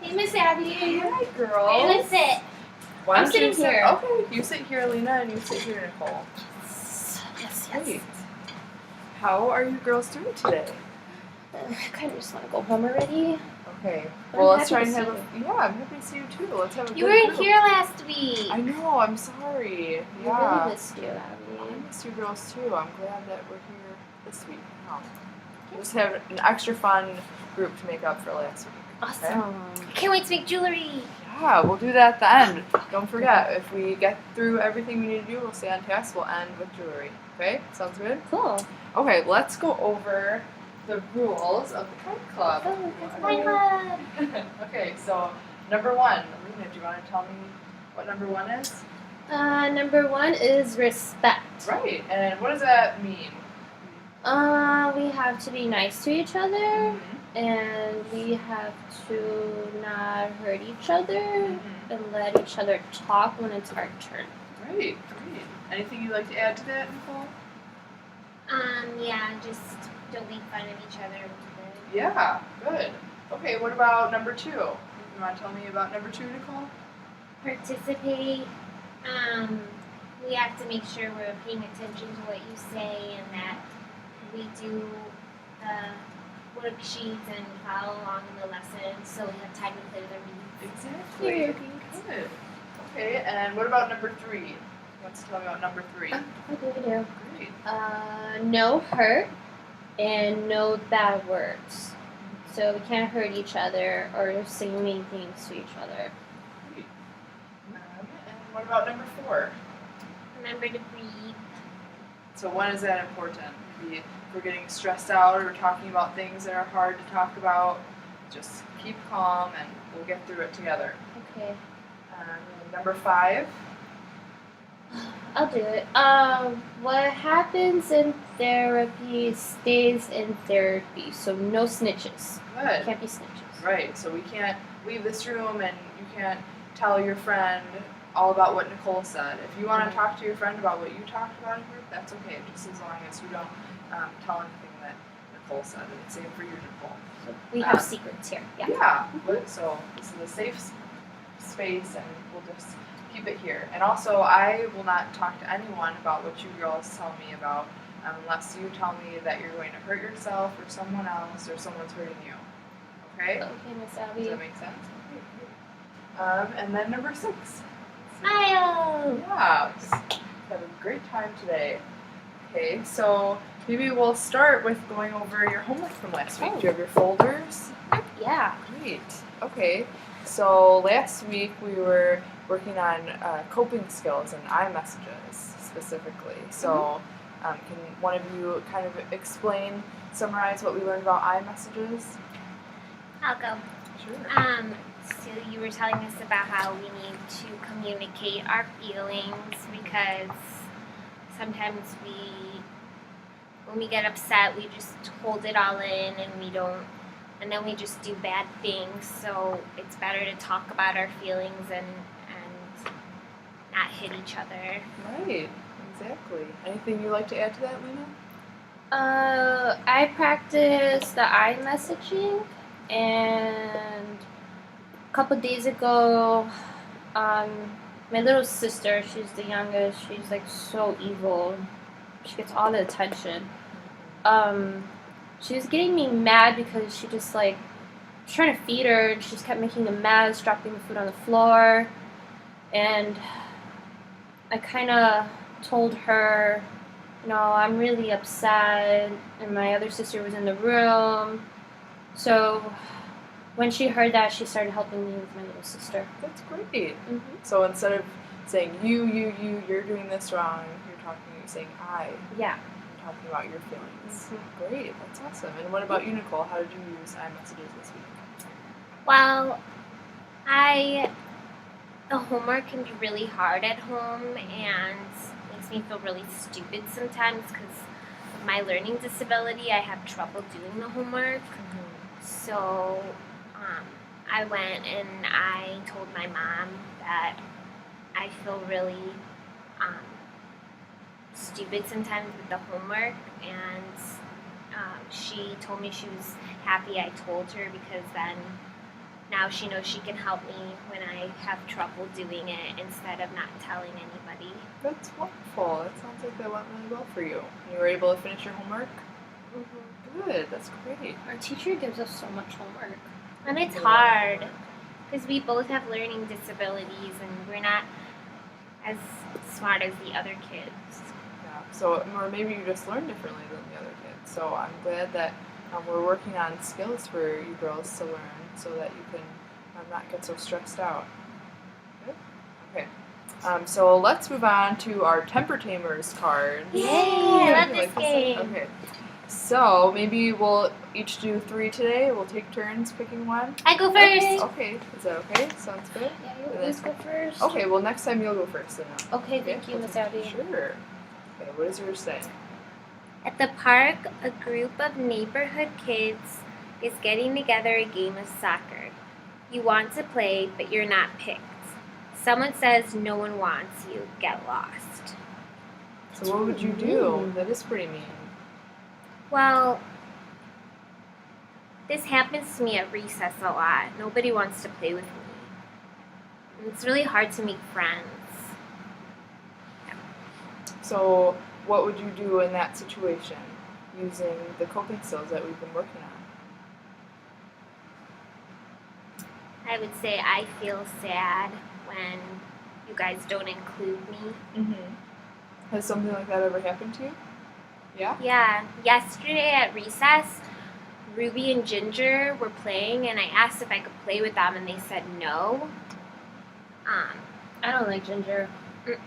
Hey, Miss Abby. Hi, girls. Hey, let's sit. Why I'm don't sitting you sit? here. Okay, you sit here, Lina, and you sit here, Nicole. Yes. Great. How are you girls doing today? I kind of just want to go home already. Okay. But Well, I'm let's try happy and to have see a. Yeah, I'm happy to see you too. Let's have a You good weren't group. here last week. I know. I'm sorry. I Yeah. really missed you, Abby. I miss you girls too. I'm glad that we're here this week. We'll just have an extra fun group to make up for last week. Awesome. Okay? Can't wait to make jewelry. Yeah, we'll do that at the end. Don't forget, if we get through everything we need to do, we'll stay on task. We'll end with jewelry. Okay? Sounds good? Cool. Okay, let's go over the rules of the Kite Club. Oh, it's my club. Okay, so number 1. Lina, do you want to tell me what number 1 is? Number 1 is respect. Right, and what does that mean? We have to be nice to each other, Mm-hmm. and we have to not hurt each other, Mm-hmm. and let each other talk when it's our turn. Right, great. Anything you'd like to add to that, Nicole? Yeah, just don't make fun of each other. Yeah, good. Okay, what about number 2? You want to tell me about number 2, Nicole? Participate. We have to make sure we're paying attention to what you say and that we do the worksheets and follow along in the lessons so we have time to play with our meetings. Exactly. Yeah. Good. Okay, and what about number 3? You want to tell me about number 3? I do. Great. No hurt and no bad words. So we can't hurt each other or say mean things to each other. Great. And what about number 4? Remember to breathe. So when is that important? Maybe if we're getting stressed out or we're talking about things that are hard to talk about, just keep calm and we'll get through it together. Okay. And number 5? I'll do it. What happens in therapy stays in therapy. So no snitches. Good. Can't be snitches. Right, so we can't leave this room and you can't tell your friend all about what Nicole said. If you want to talk to your friend about what you talked about in group, that's okay, just as long as you don't tell anything that Nicole said. And same for you, Nicole. So we have secrets here. Yeah. Yeah, but, so this is a safe space and we'll just keep it here. And also, I will not talk to anyone about what you girls tell me about unless you tell me that you're going to hurt yourself or someone else or someone's hurting you. Okay? Okay, Miss Abby. Does that make sense? And then number 6. Smile! Yeah, just have a great time today. Okay, so maybe we'll start with going over your homework from last week. Do you have your folders? Yeah. Great. Okay, so last week we were working on coping skills and iMessages specifically. So can one of you kind of explain, summarize what we learned about iMessages? I'll go. Sure. So you were telling us about how we need to communicate our feelings because sometimes when we get upset, we just hold it all in and then we just do bad things. So it's better to talk about our feelings and not hit each other. Right, exactly. Anything you'd like to add to that, Lina? I practiced the iMessaging, and a couple days ago, my little sister, she's the youngest, she's like so evil. She gets all the attention. She was getting me mad because she just like was trying to feed her, and she just kept making a mess, dropping the food on the floor, and I kind of told her, I'm really upset, and my other sister was in the room. So when she heard that, she started helping me with my little sister. That's great. Mm-hmm. So instead of saying you're doing this wrong, you're saying I. Yeah. You're talking about your feelings. Mm-hmm. Great, that's awesome. And what about you, Nicole? How did you use iMessages this week? Well, the homework can be really hard at home and makes me feel really stupid sometimes because of my learning disability. I have trouble doing the homework. So I went and I told my mom that I feel really stupid sometimes with the homework, and she told me she was happy I told her because then now she knows she can help me when I have trouble doing it instead of not telling anybody. That's wonderful. That sounds like that went really well for you. You were able to finish your homework? Good, that's great. Our teacher gives us so much homework. And it's hard because we both have learning disabilities and we're not as smart as the other kids. Yeah, so, or maybe you just learn differently than the other kids. So I'm glad that we're working on skills for you girls to learn so that you can not get so stressed out. Good? Okay. So let's move on to our Temper Tamers card. Yay! I love You this like game. Okay. So maybe we'll each do 3 today. We'll take turns picking one. I go first. Okay. Is that okay? Sounds good? Yeah, you always go first. Okay, well next time you'll go first then. Okay, thank you, Miss Abby. Sure. Okay, what does yours say? At the park, a group of neighborhood kids is getting together a game of soccer. You want to play, but you're not picked. Someone says no one wants you. Get lost. So what would you do? That is pretty mean. Well, this happens to me at recess a lot. Nobody wants to play with me. It's really hard to make friends. So what would you do in that situation using the coping skills that we've been working on? I would say I feel sad when you guys don't include me. Mm-hmm. Has something like that ever happened to you? Yeah? Yeah, yesterday at recess, Ruby and Ginger were playing, and I asked if I could play with them, and they said no. I don't like Ginger. Don't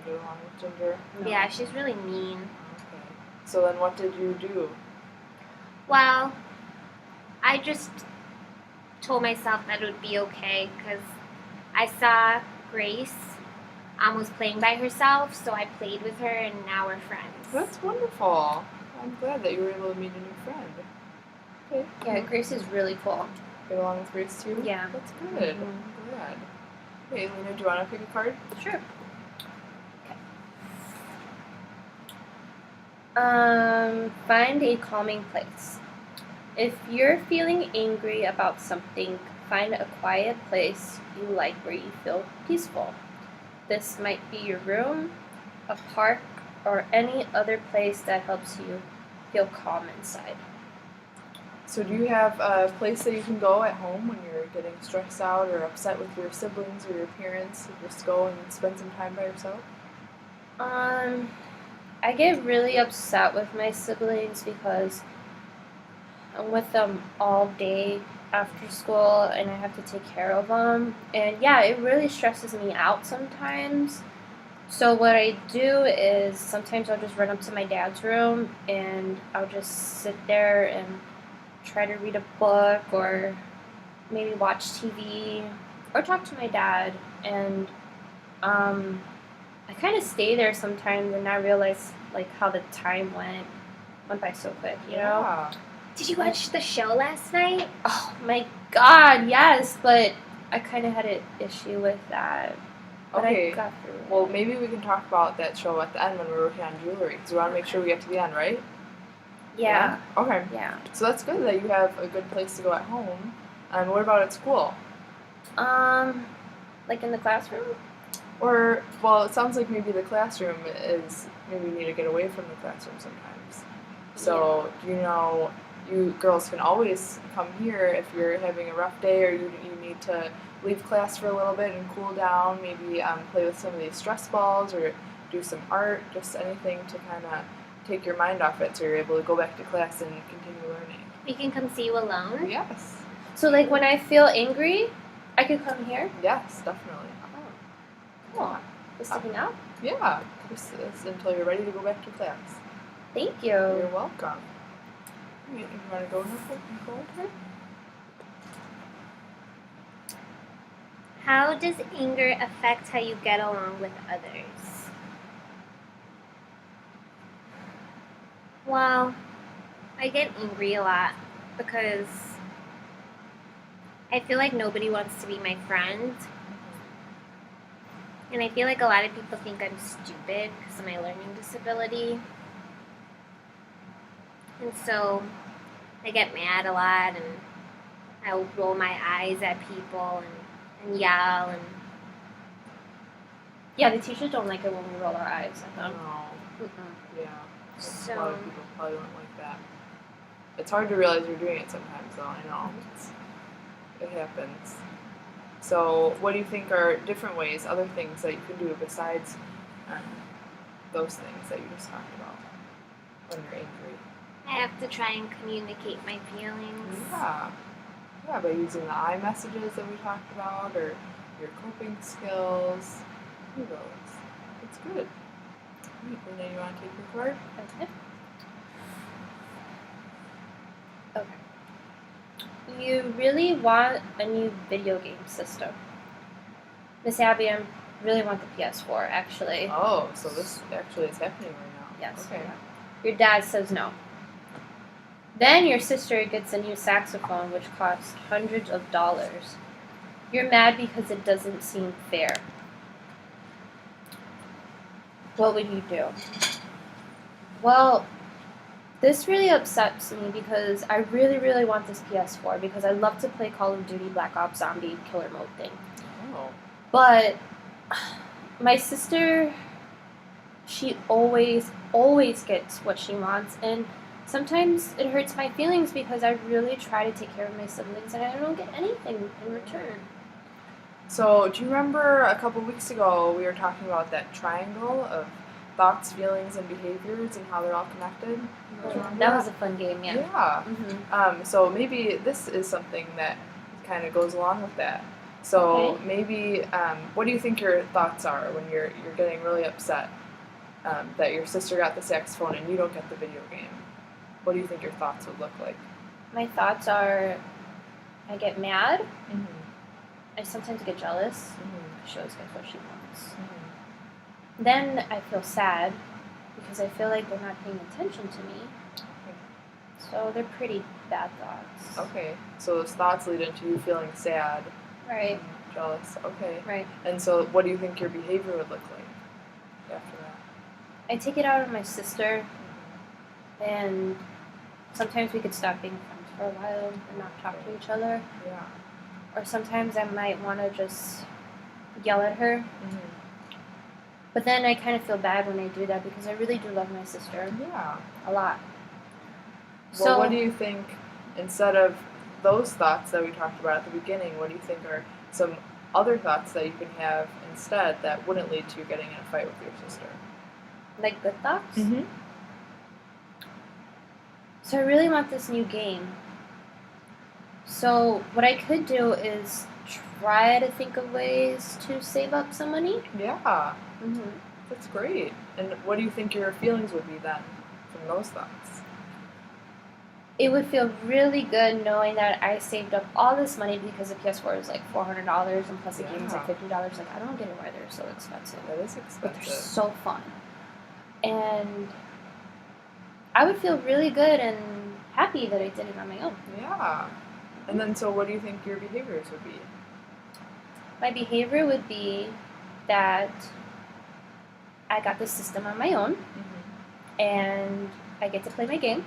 get along with Ginger? No. Yeah, she's really mean. Okay. So then what did you do? Well, I just told myself that it would be okay because I saw Grace was playing by herself, so I played with her, and now we're friends. That's wonderful. I'm glad that you were able to meet a new friend. Okay. Yeah, Grace is really cool. Get along with Grace too? Yeah. That's good. Mhm. I'm glad. Hey, Lina, do you want to pick a card? Sure. Find a calming place. If you're feeling angry about something, find a quiet place you like where you feel peaceful. This might be your room, a park, or any other place that helps you feel calm inside. So do you have a place that you can go at home when you're getting stressed out or upset with your siblings or your parents? You just go and spend some time by yourself? I get really upset with my siblings because I'm with them all day after school and I have to take care of them. And yeah, it really stresses me out sometimes. So what I do is sometimes I'll just run up to my dad's room and I'll just sit there and try to read a book or maybe watch TV or talk to my dad. And I kind of stay there sometimes and not realize like how the time went by so quick, you know? Yeah. Did you watch the show last night? Oh my god, yes, but I kind of had an issue with that. But Okay. I got through it. Well, maybe we can talk about that show at the end when we're working on jewelry. Because we want to make sure we get to the end, right? Yeah. Okay. Yeah. So that's good that you have a good place to go at home. And what about at school? Like in the classroom? Or, well, it sounds like maybe the classroom is, maybe you need to get away from the classroom sometimes. So, you know, you girls can always come here if you're having a rough day or you need to leave class for a little bit and cool down, maybe play with some of these stress balls or do some art, just anything to kind of take your mind off it so you're able to go back to class and continue learning. We can come see you alone. Yes. So like when I feel angry, I could come here? Yes, definitely. Cool. Just sitting out? Yeah, just until you're ready to go back to class. Thank you. You're welcome. You want to go, Nicole? How does anger affect how you get along with others? Well, I get angry a lot because I feel like nobody wants to be my friend. And I feel like a lot of people think I'm stupid because of my learning disability. And so I get mad a lot and I'll roll my eyes at people and yell and Yeah, the teachers don't like it when we roll our eyes at them. No. Mm-mm. Yeah. A lot so of people probably don't like that. It's hard to realize you're doing it sometimes, though. I know. It happens. So, what do you think are different ways, other things that you can do besides those things that you just talked about when you're angry? I have to try and communicate my feelings. Yeah. Yeah, by using the I messages that we talked about, or your coping skills. Do those. It's good. Right, Lina, you want to take your card? Okay. You really want a new video game system. Miss Abby, I really want the PS4, actually. Oh, so this actually is happening right now. Yes. Okay. Yeah. Your dad says no. Then your sister gets a new saxophone, which costs hundreds of dollars. You're mad because it doesn't seem fair. What would you do? Well, this really upsets me because I really, really want this PS4 because I love to play Call of Duty Black Ops Zombie Killer Mode thing. Oh. But my sister, she always gets what she wants, and sometimes it hurts my feelings because I really try to take care of my siblings and I don't get anything in return. So, do you remember a couple weeks ago we were talking about that triangle of thoughts, feelings, and behaviors and how they're all connected? Do you remember That was a fun game, yeah. Yeah. Mm-hmm. So maybe this is something that kind of goes along with that. So Okay. maybe, what do you think your thoughts are when you're getting really upset that your sister got the saxophone and you don't get the video game? What do you think your thoughts would look like? My thoughts are I get mad, Mm-hmm. I sometimes get jealous. Mm-hmm. She always gets what she wants. Mm-hmm. Then I feel sad because I feel like they're not paying attention to me. So they're pretty bad thoughts. Okay, so those thoughts lead into you feeling sad, Right, and jealous. Okay, right. and so what do you think your behavior would look like after that? I take it out on my sister, and sometimes we could stop being friends for a while and not talk to each other. Yeah. Or sometimes I might want to just yell at her. Mm-hmm. But then I kind of feel bad when I do that because I really do love my sister Yeah. a lot. Well, So, what do you think, instead of those thoughts that we talked about at the beginning, what do you think are some other thoughts that you can have instead that wouldn't lead to you getting in a fight with your sister? like good thoughts? Mm-hmm. So I really want this new game. So what I could do is try to think of ways to save up some money. Yeah, Mm-hmm. that's great. And what do you think your feelings would be then from those thoughts? It would feel really good knowing that I saved up all this money because the PS4 is like $400 and plus the game's like $50. Like I don't get it why they're so expensive, That is but they're expensive. so fun. And I would feel really good and happy that I did it on my own. Yeah. And then, so what do you think your behaviors would be? My behavior would be that I got the system on my own Mm-hmm. and I get to play my game.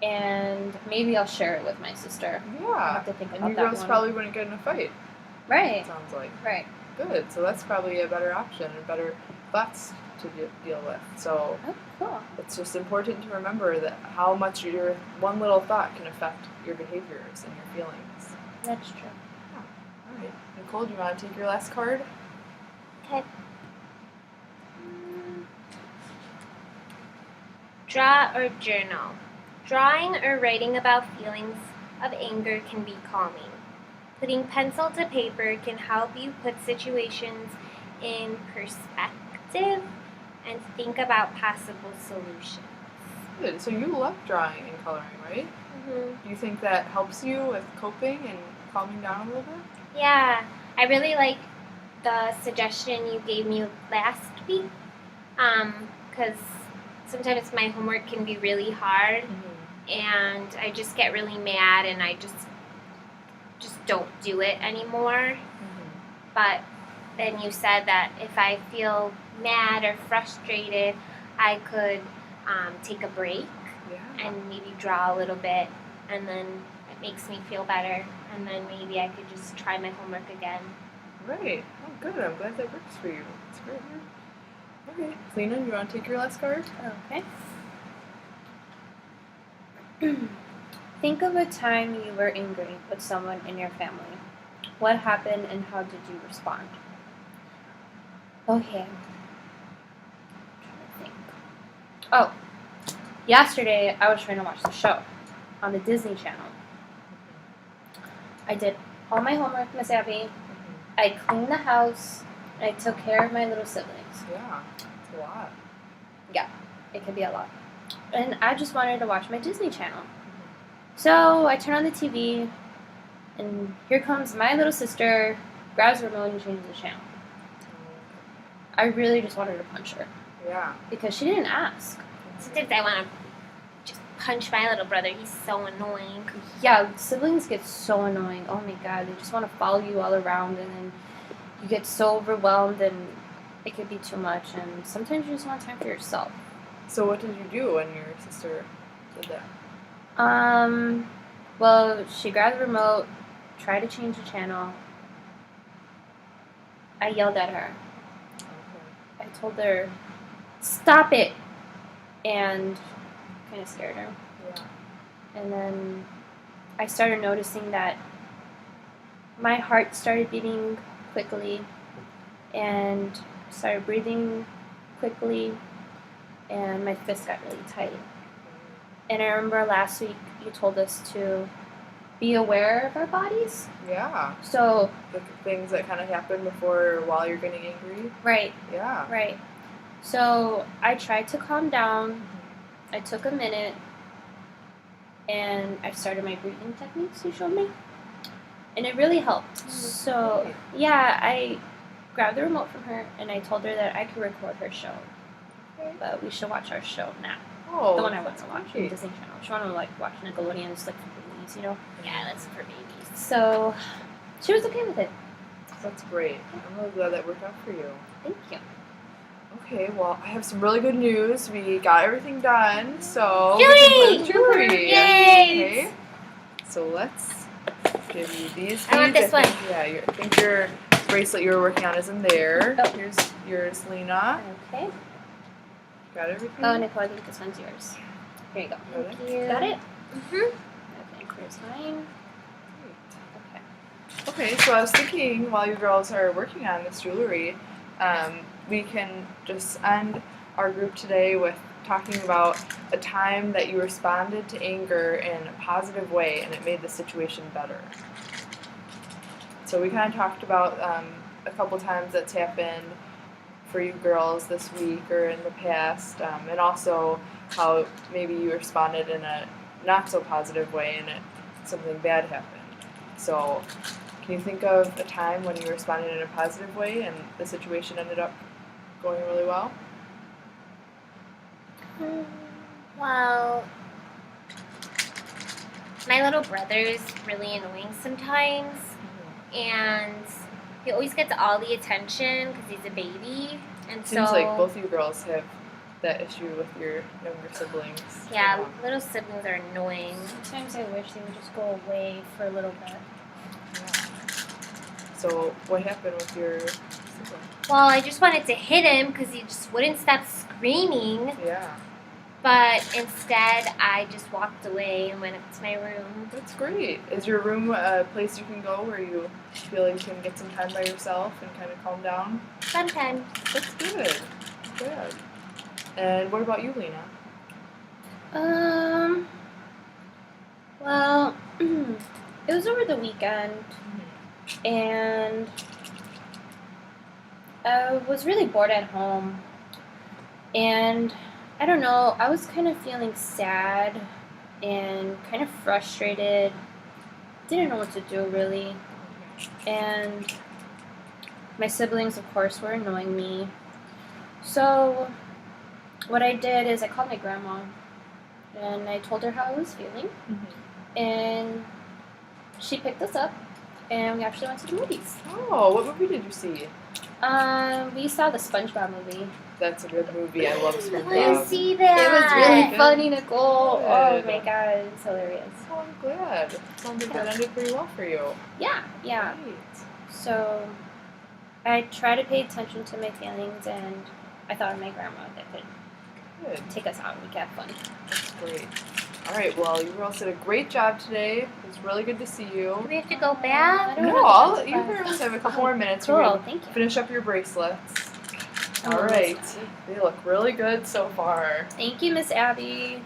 And maybe I'll share it with my sister. I Yeah. have to think And about you that girls one. probably wouldn't get in a fight, it Right, sounds like. right. Good. So that's probably a better option and better thoughts to deal with. So Oh, cool. it's just important to remember that how much your one little thought can affect your behaviors and your feelings. That's true. All right. Nicole, do you want to take your last card? Okay. Draw or journal. Drawing or writing about feelings of anger can be calming. Putting pencil to paper can help you put situations in perspective and think about possible solutions. Good. So you love drawing and coloring, right? Mm-hmm. Do you think that helps you with coping and calming down a little bit? Yeah, I really like the suggestion you gave me last week, because sometimes my homework can be really hard, and I just get really mad, and I just don't do it anymore. But then you said that if I feel mad or frustrated, I could take a break Yeah. and maybe draw a little bit, and then makes me feel better, and then maybe I could just try my homework again. Right. Oh, good. I'm glad that works for you. That's great. Okay. Lina, you want to take your last card? Okay. Think of a time you were angry with someone in your family. What happened and how did you respond? Okay. I'm trying to think. Oh, yesterday I was trying to watch the show on the Disney Channel. I did all my homework, Miss Abby. I cleaned the house. And I took care of my little siblings. Yeah. It's a lot. Yeah, it could be a lot. And I just wanted to watch my Disney Channel. So I turn on the TV, and here comes my little sister, grabs the remote and changes the channel. I really just wanted to punch her Yeah. because she didn't ask. Sometimes I want to just punch my little brother. He's so annoying. Yeah, siblings get so annoying. Oh my god, they just want to follow you all around, and then you get so overwhelmed, and it could be too much. And sometimes you just want time for yourself. So what did you do when your sister did that? Well, she grabbed the remote, tried to change the channel. I yelled at her. Okay. I told her, stop it! And kind of scared her. Yeah. And then I started noticing that my heart started beating quickly and started breathing quickly, and my fist got really tight. And I remember last week you told us to be aware of our bodies. Yeah. So, The things that kind of happen before while you're getting angry. right. Yeah. So I tried to calm down. I took a minute and I started my breathing techniques you showed me. And it really helped. So, great. yeah, I grabbed the remote from her and I told her that I could record her show. Okay. But we should watch our show now. Oh, The one I want that's to watch on great. Disney Channel. She wanted to like watch Nickelodeon, just like for babies, you know? Yeah, that's for babies. So she was okay with it. That's great. I'm really glad that worked out for you. Thank you. Okay, well, I have some really good news. We got everything done, so Yay! we can put jewelry. Yay! Okay. So let's give you these. I want beads. this think, yeah, I think your bracelet you were working on is in there. Oh. Here's yours, Lina. Okay. Got everything? Oh, Nicole, I think this one's yours. Here you go. Got it? You. Got it? Mm-hmm. Okay, here's mine. Okay. Okay, so I was thinking while you girls are working on this jewelry, we can just end our group today with talking about a time that you responded to anger in a positive way and it made the situation better. So we kind of talked about a couple times that's happened for you girls this week or in the past, and also how maybe you responded in a not so positive way and something bad happened. So can you think of a time when you responded in a positive way and the situation ended up going really well? Well, my little brother is really annoying sometimes, and he always gets all the attention because he's a baby, and Seems so like both you girls have that issue with your younger siblings. yeah, little siblings are annoying. Sometimes I wish they would just go away for a little bit. Yeah. So what happened with your sibling? Well, I just wanted to hit him because he just wouldn't stop screaming, Yeah, but instead I just walked away and went up to my room. that's great. Is your room a place you can go where you feel like you can get some time by yourself and kind of calm down? Sometimes. That's good. Good. And what about you, Lina? Well, it was over the weekend, and I was really bored at home, and I don't know, I was kind of feeling sad and kind of frustrated, didn't know what to do really, and my siblings, of course, were annoying me. So what I did is I called my grandma, and I told her how I was feeling, and she picked us up, and we actually went to the movies. Oh, what movie did you see? We saw the SpongeBob movie. That's a good movie. I love I SpongeBob. want to see that. It was really funny, Nicole. Oh Good. my god, it's hilarious. Oh, I'm glad. Sounds like that ended pretty well for you. Yeah. Great. So I try to pay attention to my feelings, and I thought of my grandma that could Good. take us out and we could have fun. That's great. All right. Well, you girls did a great job today. It was really good to see Do you. we have to go back? I don't No, have to you girls have a couple more minutes. Cool, We're gonna thank you. finish up your bracelets. Oh, All Miss right. Abby. They look really good so far. Thank you, Miss Abby.